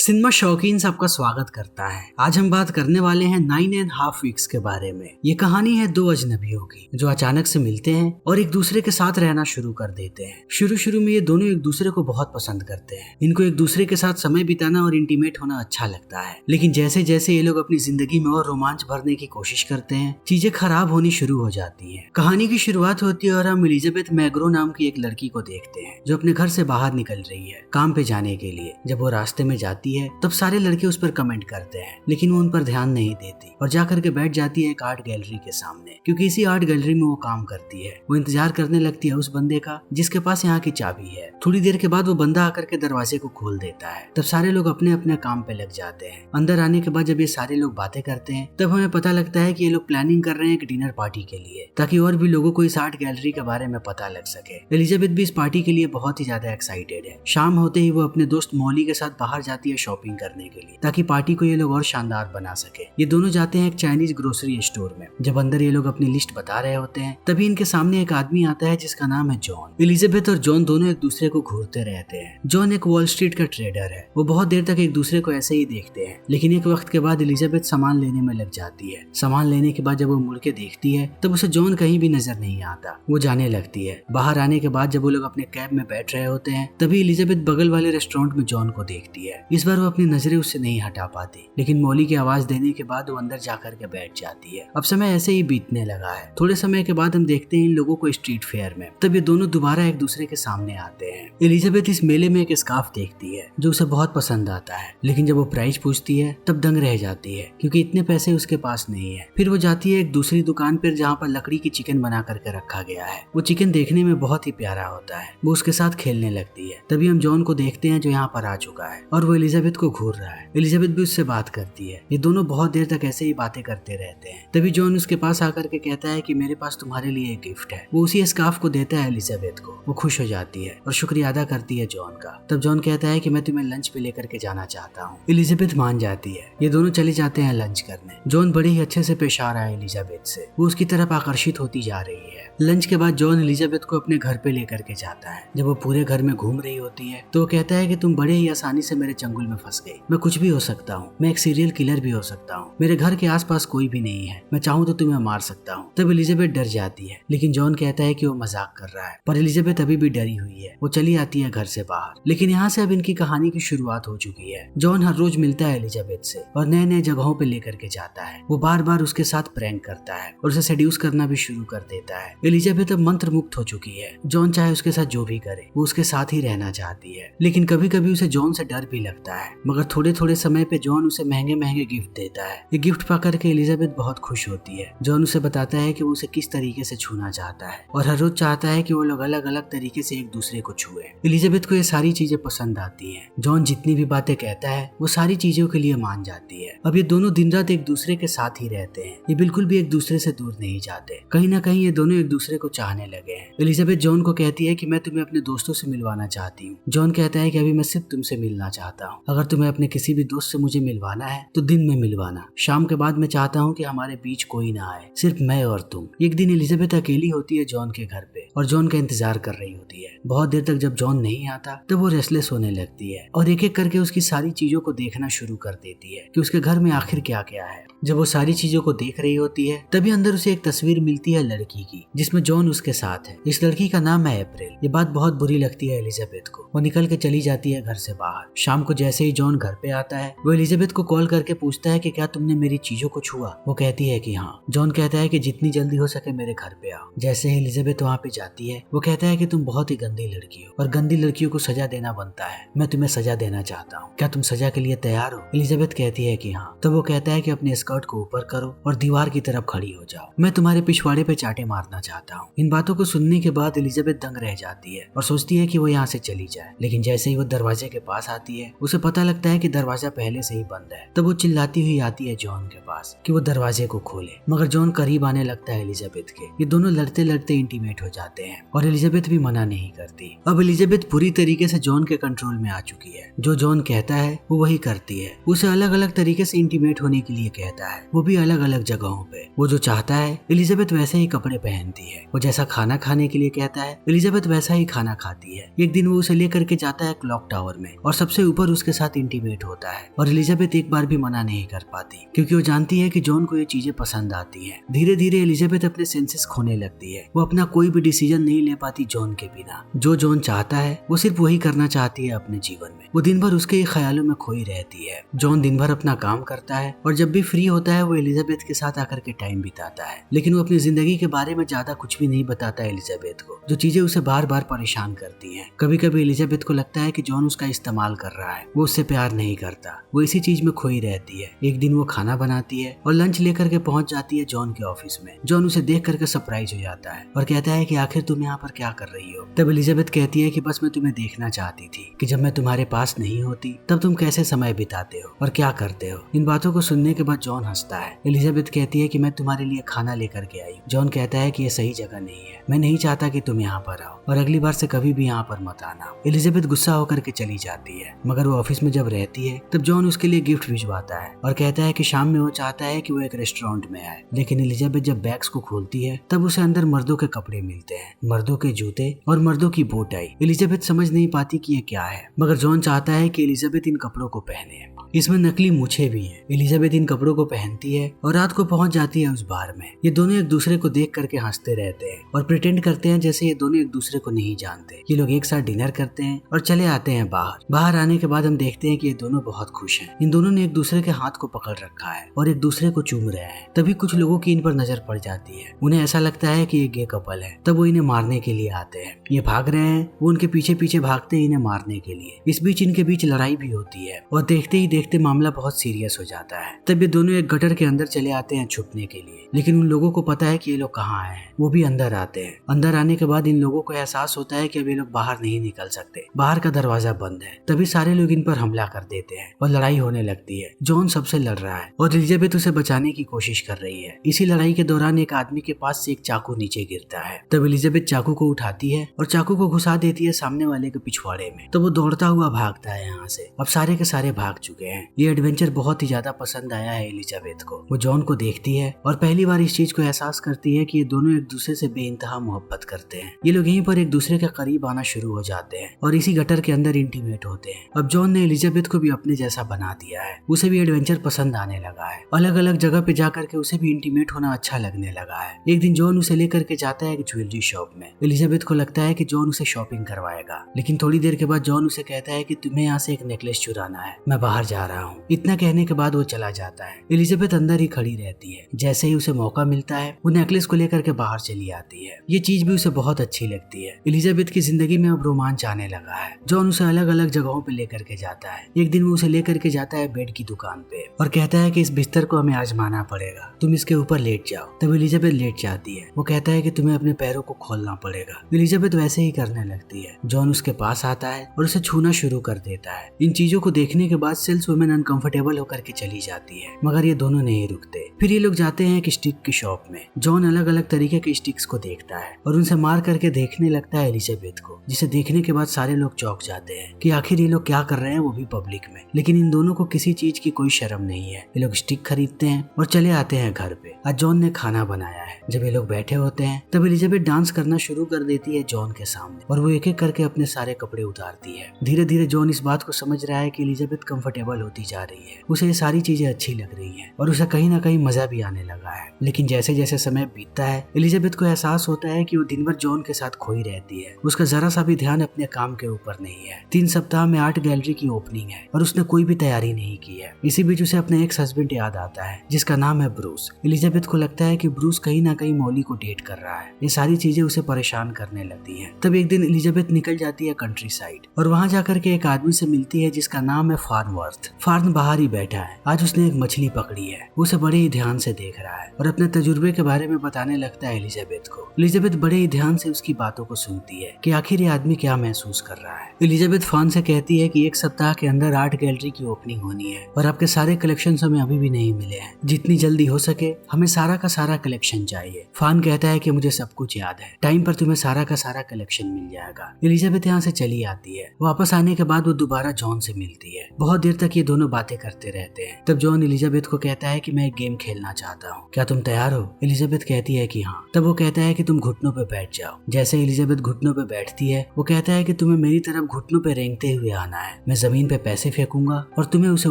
Cinema शौकीन सबका स्वागत करता है। आज हम बात करने वाले हैं 9.5 वीक्स के बारे में। ये कहानी है दो अजनबियों की जो अचानक से मिलते हैं और एक दूसरे के साथ रहना शुरू कर देते हैं। शुरू में ये दोनों एक दूसरे को बहुत पसंद करते हैं। इनको एक दूसरे के साथ समय बिताना और इंटीमेट होना अच्छा लगता है, लेकिन जैसे जैसे ये लोग अपनी जिंदगी में और रोमांच भरने की कोशिश करते हैं, चीजें खराब होनी शुरू हो जाती है। कहानी की शुरुआत होती है और हम एलिजाबेथ मैग्रो नाम की एक लड़की को देखते हैं जो अपने घर से बाहर निकल रही है काम पे जाने के लिए। जब वो रास्ते में जाती है तब सारे लड़के उस पर कमेंट करते हैं, लेकिन वो उन पर ध्यान नहीं देती और जाकर के बैठ जाती है एक आर्ट गैलरी के सामने, क्योंकि इसी आर्ट गैलरी में वो काम करती है। वो इंतजार करने लगती है उस बंदे का जिसके पास यहाँ की चाबी है। थोड़ी देर के बाद वो बंदा आकर के दरवाजे को खोल देता है। तब सारे लोग अपने अपने काम पे लग जाते हैं। अंदर आने के बाद जब ये सारे लोग बातें करते हैं तब हमें पता लगता है कि ये लोग प्लानिंग कर रहे हैं एक डिनर पार्टी के लिए, ताकि और भी लोगों को इस आर्ट गैलरी के बारे में पता लग सके। एलिजाबेथ भी इस पार्टी के लिए बहुत ही ज्यादा एक्साइटेड है। शाम होते ही वो अपने दोस्त मॉली के साथ बाहर जाती है शॉपिंग करने के लिए, ताकि पार्टी को ये लोग और शानदार बना सके। ये दोनों जाते हैं एक चाइनीज ग्रोसरी स्टोर में। जब अंदर ये लोग अपनी लिस्ट बता रहे होते हैं तभी इनके सामने एक आदमी आता है जिसका नाम है जॉन। एलिजाबेथ और जॉन दोनों एक दूसरे को घूरते रहते हैं। जॉन एक वॉल स्ट्रीट का ट्रेडर है। वो बहुत देर तक एक दूसरे को ऐसे ही देखते हैं, लेकिन एक वक्त के बाद एलिजाबेथ सामान लेने में लग जाती है। सामान लेने के बाद जब वो मुड़ के देखती है तब उसे जॉन कहीं भी नजर नहीं आता। वो जाने लगती है। बाहर आने के बाद जब वो लोग अपने कैब में बैठ रहे होते हैं तभी एलिजाबेथ बगल वाले रेस्टोरेंट में जॉन को देखती है। इस बार वो अपनी नजरें उससे नहीं हटा पाती, लेकिन मॉली की आवाज देने के बाद वो अंदर जाकर के बैठ जाती है। अब समय ऐसे ही बीतने लगा है। थोड़े समय के बाद हम देखते हैं इन लोगों को स्ट्रीट फेयर में। तब ये दोनों दोबारा एक दूसरे के सामने आते हैं। एलिजाबेथ इस मेले में एक स्कार्फ देखती है जो उसे बहुत पसंद आता है, लेकिन जब वो प्राइस पूछती है तब दंग रह जाती है क्योंकि इतने पैसे उसके पास नहीं है। फिर वो जाती है एक दूसरी दुकान पर जहाँ पर लकड़ी की चिकन बना करके रखा गया है। वो चिकन देखने में बहुत ही प्यारा होता है। वो उसके साथ खेलने लगती है। तभी हम जॉन को देखते हैं जो यहाँ पर आ चुका है और वो एलिजाबेथ को घूर रहा है। एलिजाबेथ भी उससे बात करती है। ये दोनों बहुत देर तक ऐसे ही बातें करते रहते हैं। तभी जॉन उसके पास आकर के कहता है कि मेरे पास तुम्हारे लिए एक गिफ्ट है। वो उसी स्कार्फ को देता है एलिजाबेथ को। वो खुश हो जाती है और शुक्रिया अदा करती है जॉन का। तब जॉन कहता है कि मैं तुम्हें लंच पे लेकर के जाना चाहता हूँ। एलिजाबेथ मान जाती है। ये दोनों चले जाते हैं लंच करने। जॉन बड़े ही अच्छे से पेश आ रहा है एलिजाबेथ से। वो उसकी तरफ आकर्षित होती जा रही है। लंच के बाद जॉन एलिजाबेथ को अपने घर पे लेकर के जाता है। जब वो पूरे घर में घूम रही होती है तो वो कहता है कि तुम बड़े ही आसानी से मेरे चंगुल में फंस गई। मैं कुछ भी हो सकता हूँ। मैं एक सीरियल किलर भी हो सकता हूँ। मेरे घर के आसपास कोई भी नहीं है। मैं चाहूँ तो तुम्हें मार सकता हूँ। तब एलिजाबेथ डर जाती है, लेकिन जॉन कहता है कि वो मजाक कर रहा है। पर एलिजाबेथ अभी भी डरी हुई है। वो चली आती है घर से बाहर। लेकिन यहाँ से अब इनकी कहानी की शुरुआत हो चुकी है। जॉन हर रोज मिलता है एलिजाबेथ से और नए नए जगहों पे लेकर के जाता है। वो बार बार उसके साथ प्रैंक करता है और उसे सेड्यूस करना भी शुरू कर देता है। एलिजाबेथ अब मंत्र मुक्त हो चुकी है। जॉन चाहे उसके साथ जो भी करे वो उसके साथ ही रहना चाहती है, लेकिन कभी कभी उसे जॉन से डर भी लगता है। मगर थोड़े थोड़े समय पे जॉन उसे महंगे महंगे गिफ्ट देता है। ये गिफ्ट पाकर के एलिजाबेथ बहुत खुश होती है। जॉन उसे बताता है कि वो उसे किस तरीके से छूना चाहता है और हर रोज चाहता है कि वो लोग अलग अलग तरीके से एक दूसरे को छुए। एलिजाबेथ को ये सारी चीजें पसंद आती हैं। जॉन जितनी भी बातें कहता है वो सारी चीजों के लिए मान जाती है। अब ये दोनों दिन रात एक दूसरे के साथ ही रहते हैं। ये बिल्कुल भी एक दूसरे से दूर नहीं जाते। कहीं ना कहीं ये दोनों एक दूसरे को चाहने लगे हैं। एलिजाबेथ जॉन को कहती है कि मैं तुम्हें अपने दोस्तों से मिलवाना चाहती हूँ। जॉन कहता है कि अभी मैं सिर्फ तुमसे मिलना चाहता हूँ। अगर तुम्हें अपने किसी भी दोस्त से मुझे मिलवाना है तो दिन में मिलवाना। शाम के बाद मैं चाहता हूँ कि हमारे बीच कोई ना आए, सिर्फ मैं और तुम। एक दिन एलिजाबेथ अकेली होती है जॉन के घर पे और जॉन का इंतजार कर रही होती है। बहुत देर तक जब जॉन नहीं आता तब वो रेस्टलेस होने लगती है और एक एक करके उसकी सारी चीजों को देखना शुरू कर देती है कि उसके घर में आखिर क्या क्या है। जब वो सारी चीजों को देख रही होती है तभी अंदर उसे एक तस्वीर मिलती है लड़की की, जिसमें जॉन उसके साथ है। इस लड़की का नाम है अप्रैल। ये बात बहुत बुरी लगती है एलिजाबेथ को। वो निकल के चली जाती है घर से बाहर। शाम को जैसे ही जॉन घर पे आता है वो एलिजाबेथ को कॉल करके पूछता है कि क्या तुमने मेरी चीजों को छुआ। वो कहती है कि हाँ। जॉन कहता है कि जितनी जल्दी हो सके मेरे घर पे आओ। जैसे ही एलिजाबेथ वहाँ पे जाती है वो कहता है कि तुम बहुत ही गंदी लड़की हो और गंदी लड़कियों को सजा देना बनता है। मैं तुम्हें सजा देना चाहता हूँ। क्या तुम सजा के लिए तैयार हो? एलिजाबेथ कहती है कि हाँ। तो वो कहता है कि अपने स्कर्ट को ऊपर करो और दीवार की तरफ खड़ी हो जाओ। मैं तुम्हारे पिछवाड़े पे चाटे मारना चाहता हूँ। इन बातों को सुनने के बाद एलिजाबेथ दंग रह जाती है और सोचती है कि वो यहाँ से चली जाए, लेकिन जैसे ही वो दरवाजे के पास आती है उसे पता लगता है कि दरवाजा पहले से ही बंद है। तब वो चिल्लाती हुई आती है जॉन के पास कि वो दरवाजे को खोले, मगर जॉन करीब आने लगता है एलिजाबेथ के। ये दोनों लड़ते लड़ते इंटीमेट हो जाते हैं और एलिजाबेथ भी मना नहीं करती। अब एलिजाबेथ पूरी तरीके से जॉन के कंट्रोल में आ चुकी है। जो जॉन कहता है वो वही करती है। उसे अलग अलग तरीके से इंटीमेट होने के लिए कहता है, वो भी अलग अलग जगहों पे। वो जो चाहता है एलिजाबेथ वैसे ही कपड़े पहनती जाती है। वो जैसा खाना खाने के लिए कहता है एलिजाबेथ वैसा ही खाना खाती है। एक दिन वो उसे लेकर के जाता है क्लॉक टावर में और सबसे ऊपर उसके साथ इंटीमेट होता है और एलिजाबेथ एक बार भी मना नहीं कर पाती क्योंकि वो जानती है कि जॉन को ये चीजें पसंद आती हैं। धीरे धीरे एलिजाबेथ अपने सेंसेस खोने लगती है। वो अपना कोई भी डिसीजन नहीं ले पाती जॉन के बिना। जो जॉन चाहता है वो सिर्फ वही करना चाहती है अपने जीवन में। वो दिन भर उसके ख्यालों में खोई रहती है। जॉन दिन भर अपना काम करता है और जब भी फ्री होता है वो एलिजाबेथ के साथ आकर के टाइम बिताता है, लेकिन वो अपनी जिंदगी के बारे में ज्यादा कुछ भी नहीं बताता एलिजाबेथ को, जो चीजें उसे बार बार परेशान करती हैं। कभी कभी एलिजाबेथ को लगता है कि जॉन उसका इस्तेमाल कर रहा है, वो उससे प्यार नहीं करता। वो इसी चीज में खोई रहती है। एक दिन वो खाना बनाती है और लंच लेकर के पहुंच जाती है जॉन के ऑफिस में। जॉन उसे देख करके सरप्राइज हो जाता है और कहता है कि आखिर तुम यहाँ पर क्या कर रही हो। तब एलिजाबेथ कहती है कि बस मैं तुम्हें देखना चाहती थी कि जब मैं तुम्हारे पास नहीं होती तब तुम कैसे समय बिताते हो और क्या करते हो। इन बातों को सुनने के बाद जॉन हंसता है। एलिजाबेथ कहती है कि मैं तुम्हारे लिए खाना लेकर के आई। जॉन कहता है कि यह सही जगह नहीं है, मैं नहीं चाहता कि तुम यहाँ पर आओ और अगली बार से कभी भी यहाँ पर मत आना। एलिजाबेथ गुस्सा होकर के चली जाती है, मगर वो ऑफिस में जब रहती है तब जॉन उसके लिए गिफ्ट भिजवाता है और कहता है कि शाम में वो चाहता है कि वो एक रेस्टोरेंट में आए। लेकिन एलिजाबेथ जब बैग्स को खोलती है तब उसे अंदर मर्दों के कपड़े मिलते हैं, मर्दों के जूते और मर्दों की बो टाई। एलिजाबेथ समझ नहीं पाती कि ये क्या है, मगर जॉन चाहता है कि एलिजाबेथ इन कपड़ों को पहने। इसमें नकली मूछें भी हैं। एलिजाबेथ इन कपड़ों को पहनती है और रात को पहुंच जाती है उस बार में। ये दोनों एक दूसरे को देख करके हंसते रहते हैं और प्रिटेंड करते हैं जैसे ये दोनों एक दूसरे को नहीं जानते। ये लोग एक साथ डिनर करते हैं और चले आते हैं बाहर आने के बाद हम देखते हैं कि ये दोनों बहुत खुश हैं। इन दोनों ने एक दूसरे के हाथ को पकड़ रखा है और एक दूसरे को चूम रहे हैं। तभी कुछ लोगों की इन पर नजर पड़ जाती है। उन्हें ऐसा लगता है कि ये गे कपल है। तब वो इन्हें मारने के लिए आते हैं। ये भाग रहे हैं, वो उनके पीछे पीछे भागते हैं इन्हें मारने के लिए। इस बीच इनके बीच लड़ाई भी होती है और देखते ही देखते मामला बहुत सीरियस हो जाता है। तब ये दोनों एक गटर के अंदर चले आते हैं छुपने के लिए, लेकिन उन लोगों को पता है कि ये लोग कहाँ आए हैं। वो भी अंदर आते हैं। अंदर आने के बाद इन लोगों को एहसास होता है कि अब ये लोग बाहर नहीं निकल सकते, बाहर का दरवाजा बंद है। तभी सारे लोग इन पर हमला कर देते हैं और लड़ाई होने लगती है। जॉन सबसे लड़ रहा है और एलिजाबेथ उसे बचाने की कोशिश कर रही है। इसी लड़ाई के दौरान एक आदमी के पास से एक चाकू नीचे गिरता है। तब एलिजाबेथ चाकू को उठाती है और चाकू को घुसा देती है सामने वाले के पिछवाड़े में। तो वो दौड़ता हुआ भागता है यहाँ से। अब सारे के सारे भाग चुके हैं। ये एडवेंचर बहुत ही ज्यादा पसंद आया है एलिजाबेथ को। वो जॉन को देखती है और पहली बार इस चीज को एहसास करती है कि ये दोनों एक दूसरे से बेइंतहा मोहब्बत करते हैं। ये लोग यहीं पर एक दूसरे के करीब आना शुरू हो जाते हैं और इसी गटर के अंदर इंटीमेट होते हैं। अब जॉन ने एलिजाबेथ को भी अपने जैसा बना दिया है। उसे भी एडवेंचर पसंद आने लगा है। अलग अलग जगह पे जाकर के उसे भी इंटीमेट होना अच्छा लगने लगा है। एक दिन जॉन उसे लेकर के जाता है एक ज्वेलरी शॉप में। एलिजाबेथ को लगता है कि जॉन उसे शॉपिंग करवाएगा, लेकिन थोड़ी देर के बाद जॉन उसे कहता है कि तुम्हें यहाँ से एक नेकलेस चुराना है, मैं बाहर जा रहा हूँ। इतना कहने के बाद वो चला जाता है। एलिजाबेथ अंदर ही खड़ी रहती है। जैसे ही उसे मौका मिलता है वो नेकलेस को लेकर के बाहर चली आती है। ये चीज भी उसे बहुत अच्छी लगती है। एलिजाबेथ की जिंदगी में अब रोमांच आने लगा है। जॉन उसे अलग अलग जगहों पे लेकर के जाता है। एक दिन वो उसे लेकर के जाता है बेड की दुकान पे और कहता है कि इस बिस्तर को हमें आजमाना पड़ेगा, तुम इसके ऊपर लेट जाओ। तब एलिजाबेथ लेट जाती है। वो कहता है कि तुम्हें अपने पैरों को खोलना पड़ेगा। एलिजाबेथ वैसे ही करने लगती है। जॉन उसके पास आता है और उसे छूना शुरू कर देता है। इन चीजों को देखने के बाद सेल्स वुमेन अनकंफर्टेबल होकर के चली जाती है, मगर ये दोनों नहीं रुकते। फिर ये लोग जाते हैं एक स्टिक की शॉप में। जॉन अलग अलग तरीके के स्टिक्स को देखता है और उनसे मार करके देखने लगता है एलिजाबेथ को, जिसे देखने के बाद सारे लोग चौंक जाते हैं कि आखिर ये लोग क्या कर रहे हैं, वो भी पब्लिक में। लेकिन इन दोनों को किसी चीज की कोई शर्म नहीं है। ये लोग स्टिक खरीदते हैं और चले आते हैं घर पे। आज जॉन ने खाना बनाया है। जब ये लोग बैठे होते हैं तब एलिजाबेथ डांस करना शुरू कर देती है जॉन के सामने और वो एक एक करके अपने सारे कपड़े उतारती है। धीरे धीरे जॉन इस बात को समझ रहा है कि एलिजाबेथ कंफर्टेबल होती जा रही है। उसे ये सारी चीजें अच्छी लग रही हैं और उसे कहीं ना कहीं मजा भी आने लगा है। लेकिन जैसे जैसे समय बीतता है एलिजाबेथ को एहसास होता है कि वो दिन भर जॉन के साथ खोई रहती है। उसका जरा सा भी ध्यान अपने काम के ऊपर नहीं है। 3 सप्ताह में आर्ट गैलरी की ओपनिंग है और उसने कोई भी तैयारी नहीं की है। इसी बीच उसे अपने एक्स हस्बैंड याद आता है जिसका नाम है ब्रूस। एलिजाबेथ को लगता है कि ब्रूस कहीं ना कहीं मॉली को डेट कर रहा है। ये सारी चीजें उसे परेशान करने लगती हैं। तब एक दिन एलिजाबेथ निकल जाती है कंट्री साइड और वहां जाकर के एक आदमी से मिलती है जिसका नाम है फार्नवर्थ। फार्न बाहर ही बैठा है। आज उसने एक मछली पकड़ी है। उसे बड़े ही ध्यान से देख रहा है और अपने तजुर्बे के बारे में बताने लगता है एलिजाबेथ को। एलिजाबेथ बड़े ही ध्यान से उसकी बातों को सुनती है कि आखिर ये आदमी क्या महसूस कर रहा है। एलिजाबेथ फार्न से कहती है कि 1 सप्ताह के अंदर आर्ट गैलरी की ओपनिंग होनी है और आपके सारे कलेक्शन हमें अभी भी नहीं मिले हैं। जितनी जल्दी हो सके हमें सारा का सारा कलेक्शन चाहिए। फार्न कहता है कि मुझे सब कुछ याद है, टाइम पर तुम्हें सारा का सारा कलेक्शन मिल जाएगा। एलिजाबेथ यहाँ से चली आती है। वापस आने के बाद वो दोबारा जॉन से मिलती है। बहुत देर तक कि ये दोनों बातें करते रहते हैं। तब जॉन एलिजाबेथ को कहता है कि मैं एक गेम खेलना चाहता हूँ, क्या तुम तैयार हो? एलिजाबेथ कहती है कि हाँ। तब वो कहता है कि तुम घुटनों पे बैठ जाओ। जैसे एलिजाबेथ घुटनों पे बैठती है वो कहता है कि तुम्हें मेरी तरफ घुटनों पे रेंगते हुए आना है। मैं जमीन पे पैसे फेंकूंगा और तुम्हें उसे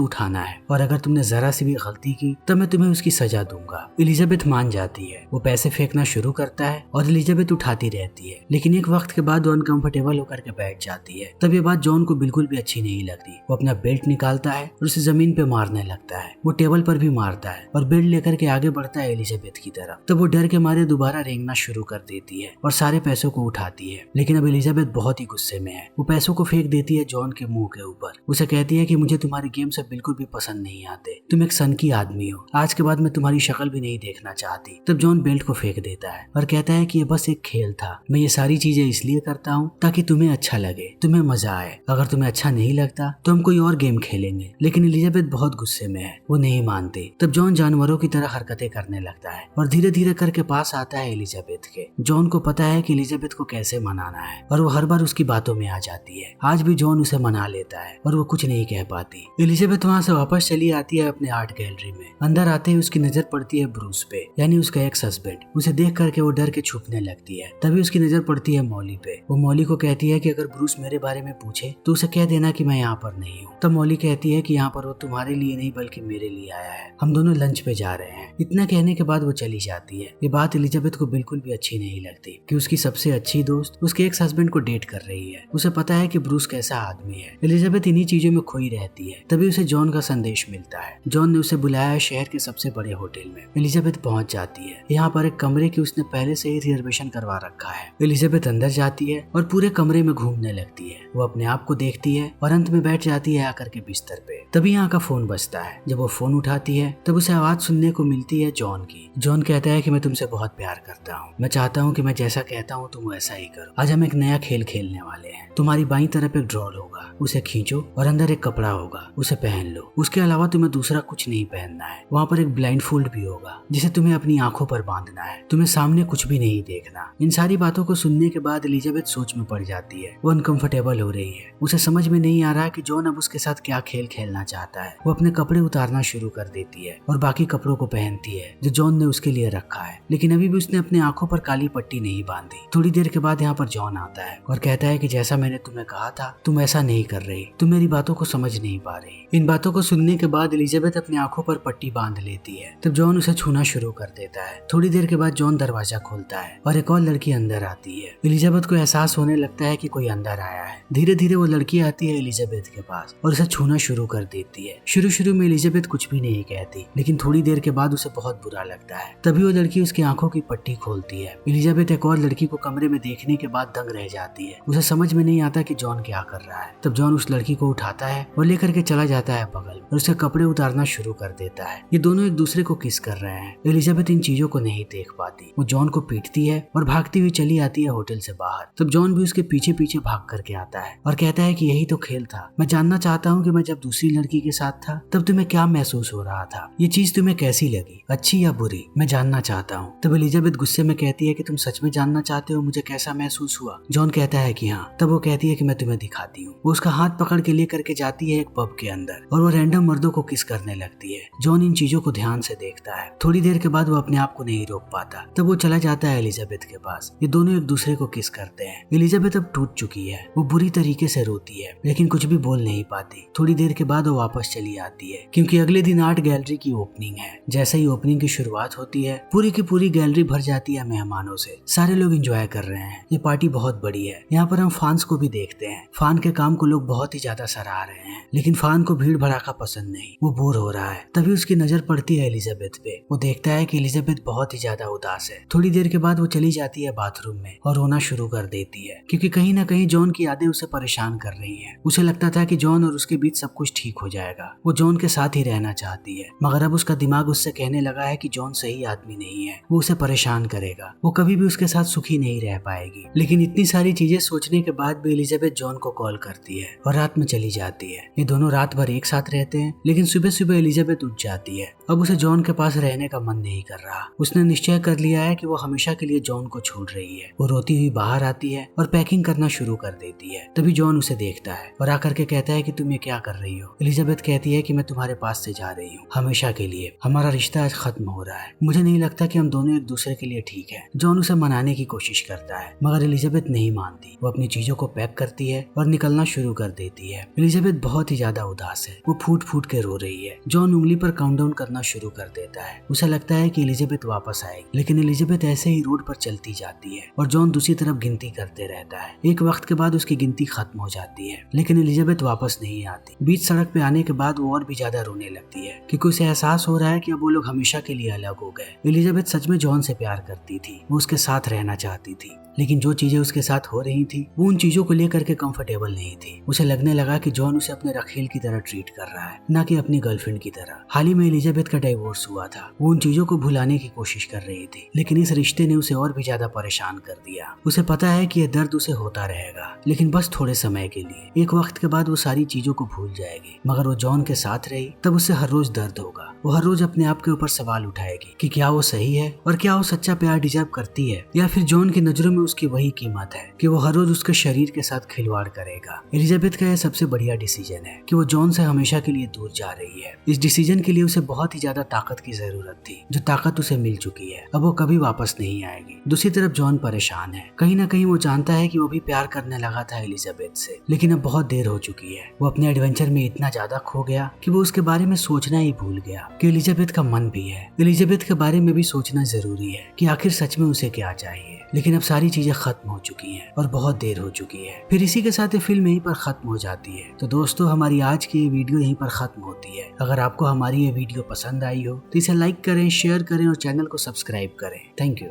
उठाना है, और अगर तुमने जरा सी भी गलती की तब मैं तुम्हें उसकी सजा दूंगा। एलिजाबेथ मान जाती है। वो पैसे फेंकना शुरू करता है और एलिजाबेथ उठाती रहती है, लेकिन एक वक्त के बाद वो अनकंफर्टेबल होकर के बैठ जाती है। तब ये बात जॉन को बिल्कुल भी अच्छी नहीं लगती। वो अपना बेल्ट निकालता है और उसे जमीन पे मारने लगता है। वो टेबल पर भी मारता है और बेल्ट लेकर के आगे बढ़ता है एलिजाबेथ की तरफ। तब वो डर के मारे दोबारा रेंगना शुरू कर देती है और सारे पैसों को उठाती है, लेकिन अब एलिजाबेथ बहुत ही गुस्से में है। वो पैसों को फेंक देती है जॉन के मुंह के ऊपर। उसे कहती है कि मुझे तुम्हारे गेम से बिल्कुल भी पसंद नहीं आते, तुम एक सनकी आदमी हो, आज के बाद मैं तुम्हारी शक्ल भी नहीं देखना चाहती। तब जॉन बेल्ट को फेंक देता है और कहता है कि ये बस एक खेल था, मैं ये सारी चीजें इसलिए करता हूँ ताकि तुम्हें अच्छा लगे, तुम्हें मजा आए। अगर तुम्हें अच्छा नहीं लगता तो हम कोई और गेम खेलेंगे। लेकिन एलिजाबेथ बहुत गुस्से में है, वो नहीं मानती। तब जॉन जानवरों की तरह हरकतें करने लगता है और धीरे धीरे करके पास आता है एलिजाबेथ के। जॉन को पता है कि एलिजाबेथ को कैसे मनाना है और वो हर बार उसकी बातों में आ जाती है। आज भी जॉन उसे मना लेता है और वो कुछ नहीं कह पाती। एलिजाबेथ वहाँ से वापस चली आती है अपने आर्ट गैलरी में। अंदर आते ही उसकी नजर पड़ती है ब्रूस पे, यानी उसका एक्स हस्बैंड। उसे देख करके वो डर के छुपने लगती है। तभी उसकी नजर पड़ती है मॉली पे। वो मॉली को कहती है कि अगर ब्रूस मेरे बारे में पूछे तो उसे कह देना कि मैं यहाँ पर नहीं हूँ। तब मॉली कहती है कि यहाँ पर वो तुम्हारे लिए नहीं बल्कि मेरे लिए आया है, हम दोनों लंच पे जा रहे हैं। इतना कहने के बाद वो चली जाती है। ये बात एलिजाबेथ को बिल्कुल भी अच्छी नहीं लगती कि उसकी सबसे अच्छी दोस्त उसके एक्स हस्बैंड को डेट कर रही है। उसे पता है कि ब्रूस कैसा आदमी है। एलिजाबेथ इन्हीं चीजों में खोई रहती है। तभी उसे जॉन का संदेश मिलता है। जॉन ने उसे बुलाया है शहर के सबसे बड़े होटल में। एलिजाबेथ पहुंच जाती है। यहाँ पर एक कमरे की उसने पहले से ही रिजर्वेशन करवा रखा है। एलिजाबेथ अंदर जाती है और पूरे कमरे में घूमने लगती है। वो अपने आप को देखती है और अंत में बैठ जाती है आकर के बिस्तर पे। तभी यहाँ का फोन बजता है। जब वो फोन उठाती है तब उसे आवाज सुनने को मिलती है जॉन की। जॉन कहता है कि मैं तुमसे बहुत प्यार करता हूँ, मैं चाहता हूँ कि मैं जैसा कहता हूँ तुम वैसा ही करो। आज हम एक नया खेल खेलने वाले हैं। तुम्हारी बाईं तरफ एक ड्रॉल होगा, उसे खींचो और अंदर एक कपड़ा होगा, उसे पहन लो। उसके अलावा तुम्हें दूसरा कुछ नहीं पहनना है। वहाँ पर एक ब्लाइंड फोल्ड भी होगा जिसे तुम्हें अपनी आंखों पर बांधना है। तुम्हें सामने कुछ भी नहीं देखना। इन सारी बातों को सुनने के बाद एलिजाबेथ सोच में पड़ जाती है। वो अनकंफर्टेबल हो रही है। उसे समझ में नहीं आ रहा है कि जॉन अब उसके साथ क्या खेल खेलना चाहता है। वो अपने कपड़े उतारना शुरू कर देती है और बाकी कपड़ों को पहनती है जो जॉन ने उसके लिए रखा है, लेकिन अभी भी उसने अपनी आंखों पर काली पट्टी नहीं बांधी। थोड़ी देर के बाद यहाँ पर जॉन आता है और कहता है कि जैसा मैंने तुम्हें कहा था तुम ऐसा नहीं कर रही, तुम मेरी बातों को समझ नहीं पा रही। इन बातों को सुनने के बाद एलिजाबेथ अपनी आंखों पर पट्टी बांध लेती है। तब जॉन उसे छूना शुरू कर देता है। थोड़ी देर के बाद जॉन दरवाजा खोलता है और एक और लड़की अंदर आती है। एलिजाबेथ को एहसास होने लगता है कि कोई अंदर आया है। धीरे धीरे वो लड़की आती है एलिजाबेथ के पास और उसे छूना शुरू कर देती है। शुरू में एलिजाबेथ कुछ भी नहीं कहती, लेकिन थोड़ी देर के बाद उसे बहुत बुरा लगता है। तभी वो लड़की उसकी आंखों की पट्टी खोलती है। एलिजाबेथ एक और लड़की को कमरे में देखने के बाद दंग रह जाती है। उसे समझ में नहीं आता कि जॉन क्या कर रहा है। तब जॉन उस लड़की को उठाता है और लेकर के चला जाता है बगल और उसे कपड़े उतारना शुरू कर देता है। ये दोनों एक दूसरे को किस कर रहे हैं। एलिजाबेथ इन चीजों को नहीं देख पाती। वो जॉन को पीटती है और भागती हुई चली आती है होटल से बाहर। तब जॉन भी उसके पीछे पीछे भाग करके आता है और कहता है कि यही तो खेल था। मैं जानना चाहता हूँ कि मैं जब दूसरी लड़की के साथ था तब तुम्हें क्या महसूस हो रहा था। ये चीज तुम्हें कैसी लगी, अच्छी या बुरी, मैं जानना चाहता हूँ। तब एलिजाबेथ गुस्से में कहती है कि तुम सच में जानना चाहते हो मुझे कैसा महसूस हुआ। जॉन कहता है कि हाँ। तब वो कहती है कि मैं तुम्हें दिखाती हूँ। वो उसका हाथ पकड़ के ले करके जाती है एक पब के अंदर और वो रैंडम मर्दों को किस करने लगती है। जॉन इन चीजों को ध्यान से देखता है। थोड़ी देर के बाद वो अपने आप को नहीं रोक पाता। तब वो चला जाता है एलिजाबेथ के पास। ये दोनों एक दूसरे को किस करते हैं। एलिजाबेथ अब टूट चुकी है। वो बुरी तरीके से रोती है लेकिन कुछ भी बोल नहीं पाती। थोड़ी देर के बाद वो वापस चली आती है क्योंकि अगले दिन आर्ट गैलरी की ओपनिंग है। जैसे ही ओपनिंग की शुरुआत होती है पूरी की पूरी गैलरी भर जाती है मेहमानों से। सारे लोग एंजॉय कर रहे हैं। ये पार्टी बहुत बड़ी है। यहाँ पर हम फान्स को भी देखते हैं। फान के काम को लोग बहुत ही ज्यादा सराह रहे हैं, लेकिन फान को भीड़ भड़ाका पसंद नहीं। वो बोर हो रहा है। तभी उसकी नजर पड़ती है एलिजाबेथ पे। वो देखता है कि एलिजाबेथ बहुत ही ज्यादा उदास है। थोड़ी देर के बाद वो चली जाती है बाथरूम में और रोना शुरू कर देती है क्योंकि कहीं ना कहीं जॉन की यादें उसे परेशान कर रही हैं। उसे लगता था कि जॉन और उसके बीच सब कुछ ठीक हो जाएगा। वो जॉन के साथ ही रहना चाहती है, मगर अब उसका दिमाग उससे कहने लगा है कि जॉन सही आदमी नहीं है, वो उसे परेशान करेगा, वो कभी भी उसके साथ सुखी नहीं रह पाएगी। लेकिन इतनी सारी चीजें सोचने के बाद भी एलिजाबेथ जॉन को कॉल करती है और रात में चली जाती है। ये दोनों रात भर एक साथ रहते हैं, लेकिन सुबह सुबह एलिजाबेथ उठ जाती है। अब उसे जॉन के पास रहने का मन नहीं कर रहा। उसने निश्चय कर लिया है कि वो हमेशा के लिए जॉन को छोड़ रही है। वो रोती हुई बाहर आती है और पैकिंग करना शुरू कर देती है। तभी जॉन उसे देखता है और आकर के कहता है कि तुम ये क्या कर रही रही हो? एलिजाबेथ कहती है कि मैं तुम्हारे पास से जा रही हूँ हमेशा के लिए। हमारा रिश्ता आज खत्म हो रहा है। मुझे नहीं लगता कि हम दोनों एक दूसरे के लिए ठीक है। जॉन उसे मनाने की कोशिश करता है मगर एलिजाबेथ नहीं मानती। वो अपनी चीजों को पैक करती है और निकलना शुरू कर देती है। एलिजाबेथ बहुत ही ज्यादा उदास है। वो फूट फूट के रो रही है। जॉन उंगली पर काउंटडाउन करना शुरू कर देता है। उसे लगता है कि एलिजाबेथ वापस आएगी, लेकिन एलिजाबेथ ऐसे ही रोड पर चलती जाती है और जॉन दूसरी तरफ गिनती करते रहता है। एक वक्त के बाद उसकी गिनती खत्म हो जाती है, लेकिन एलिजाबेथ वापस नहीं आती। बीच सड़क पे आने के बाद वो और भी ज्यादा रोने लगती है क्योंकि उसे एहसास हो रहा है कि अब वो लोग हमेशा के लिए अलग हो गए। एलिजाबेथ सच में जॉन से प्यार करती थी। वो उसके साथ रहना चाहती थी, लेकिन जो चीजें उसके साथ हो रही थी वो उन चीजों को लेकर के कंफर्टेबल नहीं थी। उसे लगने लगा कि जॉन उसे अपने रखेल की तरह ट्रीट कर रहा है, ना कि अपनी गर्लफ्रेंड की तरह। हाल ही में एलिजाबेथ का डिवोर्स हुआ था। वो उन चीजों को भुलाने की कोशिश कर रही थी, लेकिन इस रिश्ते ने उसे और भी ज्यादा परेशान कर दिया। उसे पता है कि यह दर्द उसे होता रहेगा, लेकिन बस थोड़े समय के लिए। एक वक्त के बाद वो सारी चीजों को भूल जाएगी। मगर वो जॉन के साथ रही तब उसे हर रोज दर्द होगा। वो हर रोज अपने आप के ऊपर सवाल उठाएगी कि क्या वो सही है और क्या वो सच्चा प्यार डिजर्व करती है, या फिर जॉन की नजरों में उसकी वही कीमत है कि वो हर रोज उसके शरीर के साथ खिलवाड़ करेगा। एलिजाबेथ का यह सबसे बढ़िया डिसीजन है कि वो जॉन से हमेशा के लिए दूर जा रही है। इस डिसीजन के लिए उसे बहुत ही ज्यादा ताकत की जरूरत थी, जो ताकत उसे मिल चुकी है। अब वो कभी वापस नहीं आएगी। दूसरी तरफ जॉन परेशान है। कहीं ना कहीं वो जानता है कि वो भी प्यार करने लगा था एलिजाबेथ से, लेकिन अब बहुत देर हो चुकी है। वो अपने एडवेंचर में इतना ज्यादा खो गया कि वो उसके बारे में सोचना ही भूल गया कि एलिजाबेथ का मन भी है। एलिजाबेथ के बारे में भी सोचना जरूरी है कि आखिर सच में उसे क्या चाहिए। लेकिन अब सारी चीजें खत्म हो चुकी हैं और बहुत देर हो चुकी है। फिर इसी के साथ ये फिल्म यहीं पर खत्म हो जाती है। तो दोस्तों, हमारी आज की ये वीडियो यहीं पर खत्म होती है। अगर आपको हमारी ये वीडियो पसंद आई हो तो इसे लाइक करें, शेयर करें और चैनल को सब्सक्राइब करें। Thank you.